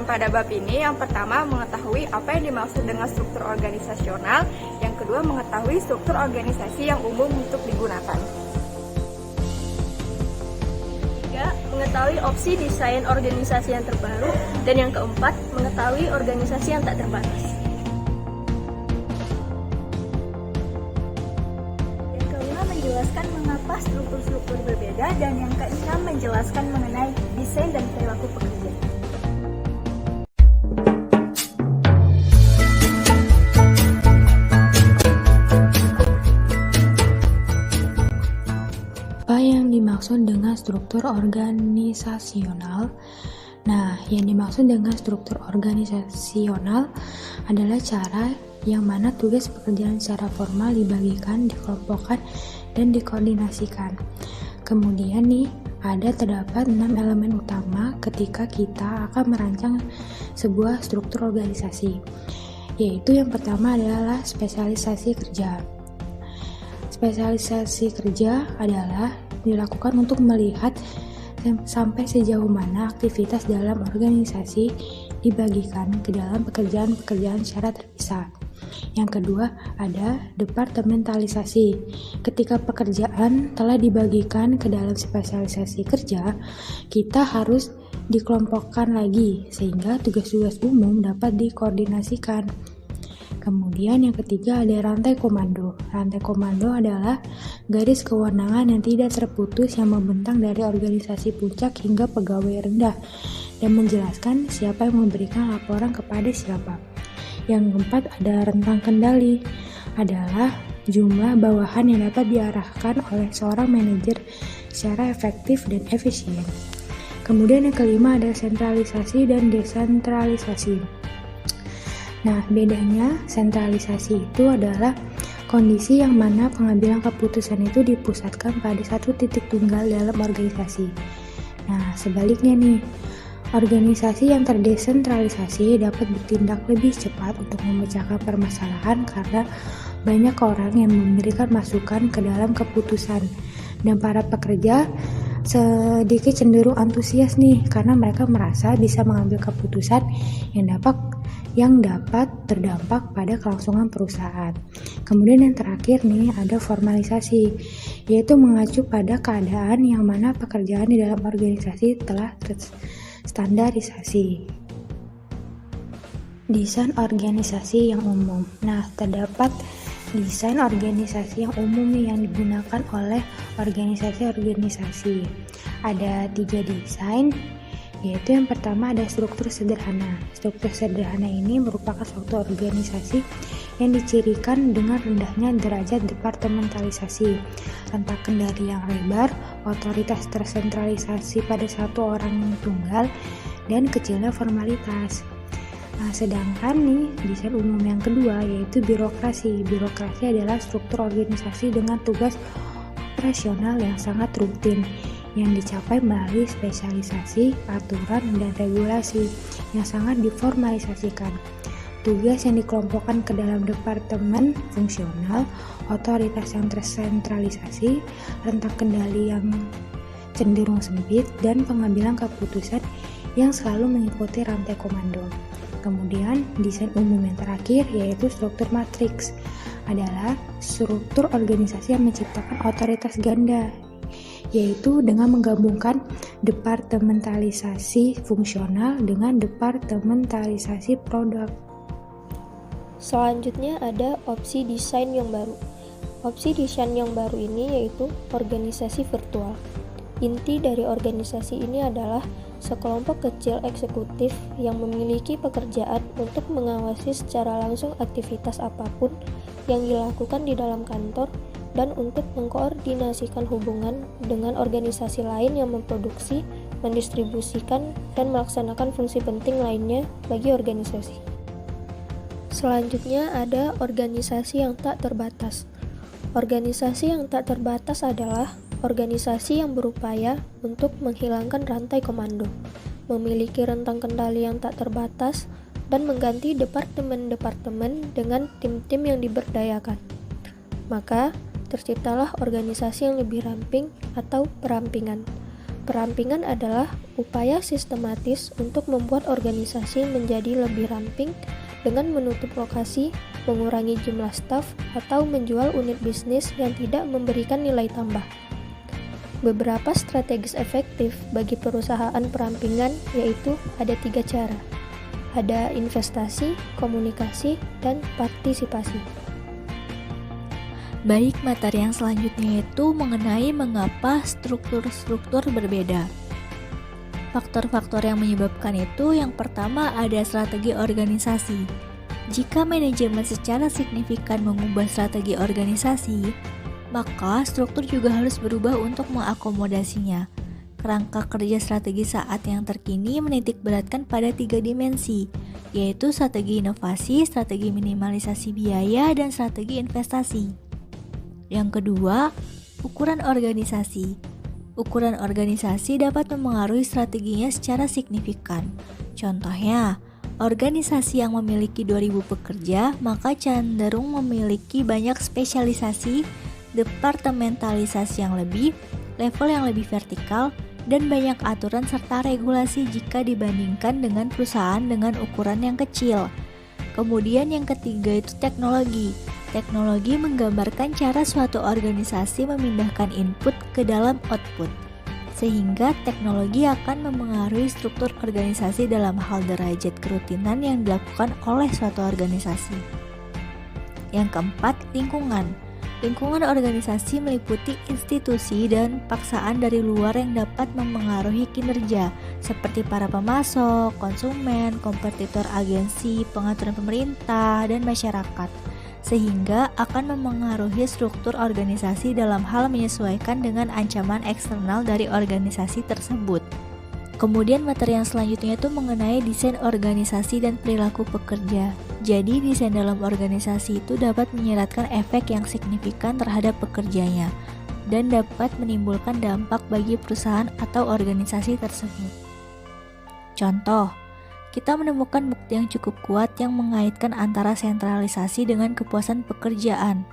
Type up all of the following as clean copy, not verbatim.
pada bab ini, yang pertama mengetahui apa yang dimaksud dengan struktur organisasional, yang kedua mengetahui struktur organisasi yang umum untuk digunakan. Ketiga, mengetahui opsi desain organisasi yang terbaru, dan yang keempat, mengetahui organisasi yang tak terbatas. Yang kelima, menjelaskan mengapa struktur-struktur berbeda, dan yang keenam, menjelaskan mengenai desain dan perilaku pekerja. Apa yang dimaksud dengan struktur organisasional? Nah, yang dimaksud dengan struktur organisasional adalah cara yang mana tugas pekerjaan secara formal dibagikan, dikelompokkan, dan dikoordinasikan. Kemudian terdapat 6 elemen utama ketika kita akan merancang sebuah struktur organisasi, yaitu yang pertama adalah spesialisasi kerja. Spesialisasi kerja adalah dilakukan untuk melihat sampai sejauh mana aktivitas dalam organisasi dibagikan ke dalam pekerjaan-pekerjaan secara terpisah. Yang kedua ada departementalisasi. Ketika pekerjaan telah dibagikan ke dalam spesialisasi kerja, kita harus dikelompokkan lagi sehingga tugas-tugas umum dapat dikoordinasikan. Kemudian yang ketiga ada rantai komando. Rantai komando adalah garis kewenangan yang tidak terputus yang membentang dari organisasi puncak hingga pegawai rendah dan menjelaskan siapa yang memberikan laporan kepada siapa. Yang keempat ada rentang kendali, adalah jumlah bawahan yang dapat diarahkan oleh seorang manajer secara efektif dan efisien. Kemudian yang kelima ada sentralisasi dan desentralisasi. Nah, bedanya sentralisasi itu adalah kondisi yang mana pengambilan keputusan itu dipusatkan pada satu titik tunggal dalam organisasi. Nah, sebaliknya organisasi yang terdesentralisasi dapat bertindak lebih cepat untuk memecahkan permasalahan karena banyak orang yang memberikan masukan ke dalam keputusan, dan para pekerja sedikit cenderung antusias karena mereka merasa bisa mengambil keputusan yang dapat terdampak pada kelangsungan perusahaan. Kemudian yang terakhir ada formalisasi, yaitu mengacu pada keadaan yang mana pekerjaan di dalam organisasi telah terstandarisasi. Desain organisasi yang umum. Nah, terdapat desain organisasi yang umum yang digunakan oleh organisasi-organisasi. Ada 3 desain, yaitu yang pertama ada struktur sederhana. Struktur sederhana ini merupakan struktur organisasi yang dicirikan dengan rendahnya derajat departementalisasi, rentang kendali yang lebar, otoritas tersentralisasi pada satu orang tunggal, dan kecilnya formalitas. Nah, sedangkan desain umum yang kedua yaitu birokrasi. Birokrasi adalah struktur organisasi dengan tugas operasional yang sangat rutin yang dicapai melalui spesialisasi, aturan, dan regulasi yang sangat diformalisasikan. Tugas yang dikelompokkan ke dalam departemen fungsional, otoritas yang tersentralisasi, rentang kendali yang cenderung sempit, dan pengambilan keputusan yang selalu mengikuti rantai komando. Kemudian desain umum yang terakhir yaitu struktur matriks, adalah struktur organisasi yang menciptakan otoritas ganda, yaitu dengan menggabungkan departementalisasi fungsional dengan departementalisasi produk. Selanjutnya ada opsi desain yang baru. Opsi desain yang baru ini yaitu organisasi virtual. Inti dari organisasi ini adalah sekelompok kecil eksekutif yang memiliki pekerjaan untuk mengawasi secara langsung aktivitas apapun yang dilakukan di dalam kantor dan untuk mengkoordinasikan hubungan dengan organisasi lain yang memproduksi, mendistribusikan, dan melaksanakan fungsi penting lainnya bagi organisasi. Selanjutnya ada organisasi yang tak terbatas. Organisasi yang tak terbatas adalah organisasi yang berupaya untuk menghilangkan rantai komando, memiliki rentang kendali yang tak terbatas, dan mengganti departemen-departemen dengan tim-tim yang diberdayakan. Maka, terciptalah organisasi yang lebih ramping atau perampingan. Perampingan adalah upaya sistematis untuk membuat organisasi menjadi lebih ramping dengan menutup lokasi, mengurangi jumlah staf, atau menjual unit bisnis yang tidak memberikan nilai tambah. Beberapa strategis efektif bagi perusahaan perampingan yaitu ada 3 cara. Ada investasi, komunikasi, dan partisipasi. Baik, materi yang selanjutnya itu mengenai mengapa struktur-struktur berbeda. Faktor-faktor yang menyebabkan itu yang pertama ada strategi organisasi. Jika manajemen secara signifikan mengubah strategi organisasi, maka struktur juga harus berubah untuk mengakomodasinya. Kerangka kerja strategi saat yang terkini menitik beratkan pada 3 dimensi, yaitu strategi inovasi, strategi minimalisasi biaya, dan strategi investasi. Yang kedua, ukuran organisasi. Ukuran organisasi dapat memengaruhi strateginya secara signifikan. Contohnya, organisasi yang memiliki 2000 pekerja maka cenderung memiliki banyak spesialisasi, departementalisasi yang lebih, level yang lebih vertikal, dan banyak aturan serta regulasi jika dibandingkan dengan perusahaan dengan ukuran yang kecil. Kemudian yang ketiga itu teknologi. Teknologi menggambarkan cara suatu organisasi memindahkan input ke dalam output, sehingga teknologi akan memengaruhi struktur organisasi dalam hal derajat kerutinan yang dilakukan oleh suatu organisasi. Yang keempat, lingkungan. Lingkungan organisasi meliputi institusi dan paksaan dari luar yang dapat memengaruhi kinerja, seperti para pemasok, konsumen, kompetitor agensi, pengaturan pemerintah, dan masyarakat, sehingga akan memengaruhi struktur organisasi dalam hal menyesuaikan dengan ancaman eksternal dari organisasi tersebut. Kemudian materi yang selanjutnya itu mengenai desain organisasi dan perilaku pekerja. Jadi desain dalam organisasi itu dapat menyeratkan efek yang signifikan terhadap pekerjanya dan dapat menimbulkan dampak bagi perusahaan atau organisasi tersebut. Contoh, kita menemukan bukti yang cukup kuat yang mengaitkan antara sentralisasi dengan kepuasan pekerjaan.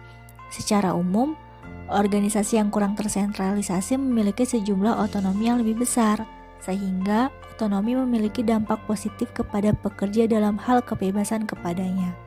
Secara umum, organisasi yang kurang tersentralisasi memiliki sejumlah otonomi yang lebih besar, sehingga otonomi memiliki dampak positif kepada pekerja dalam hal kebebasan kepadanya.